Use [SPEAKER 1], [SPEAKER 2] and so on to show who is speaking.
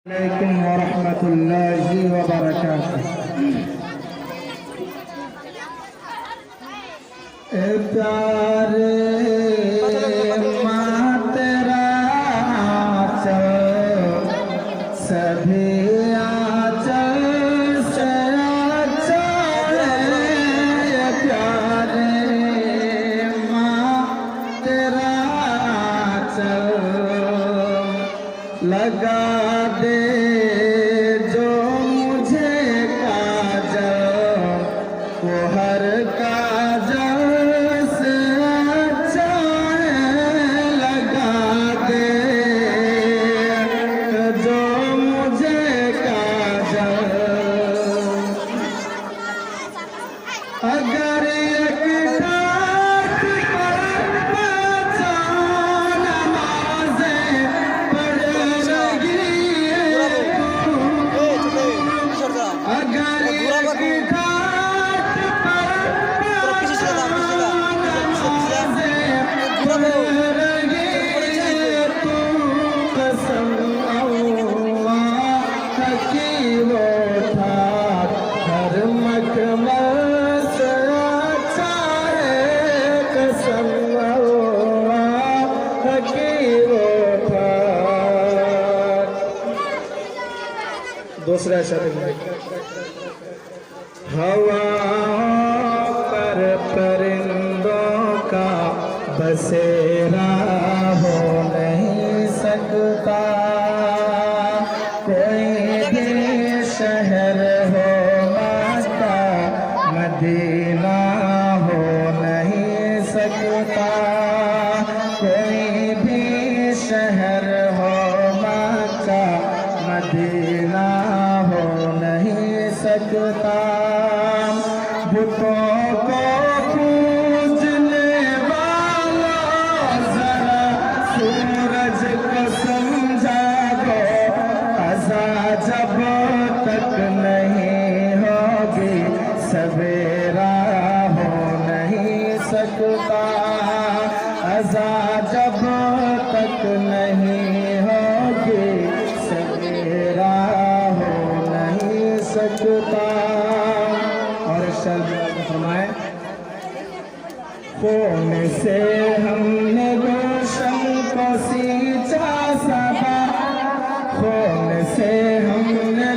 [SPEAKER 1] अलैकुम वरहमतुल्लाहि वबरकातुह। प्यारे माँ तेरा आंचल सभी आंचल से अच्छा है। प्यारे माँ तेरा आंचल लगा दे जो मुझे काजल, वो हर काजल से अच्छा है। लगा दे जो मुझे काजल, अगर एक ठाठ पर पहचान नमाज़ें पढ़ लगी अगर एक ठाठ पर पहचान नमाज़ें पढ़ लगी तू कसम अल्लाह की वो ठाठ हर मकमल से अच्छा है। कसम अल्लाह की वो ठाठ। दूसरा शब्द हवाओं पर परिंदों का बसेरा हो नहीं सकता, कोई भी शहर हो मक्का मदीना हो नहीं सकता, कोई भी शहर हो मक्का मदीना हो नहीं सकता। बुतों को पूजने वाला जरा सूरज को समझा दो, अज़ा जब तक नहीं होगी सवेरा हो नहीं सकता, अज़ा जब तक नहीं होगी सवेरा हो नहीं सकता। और शब्द फरमाए खून से हमने गुलशन को सींचा सबा, खून से हमने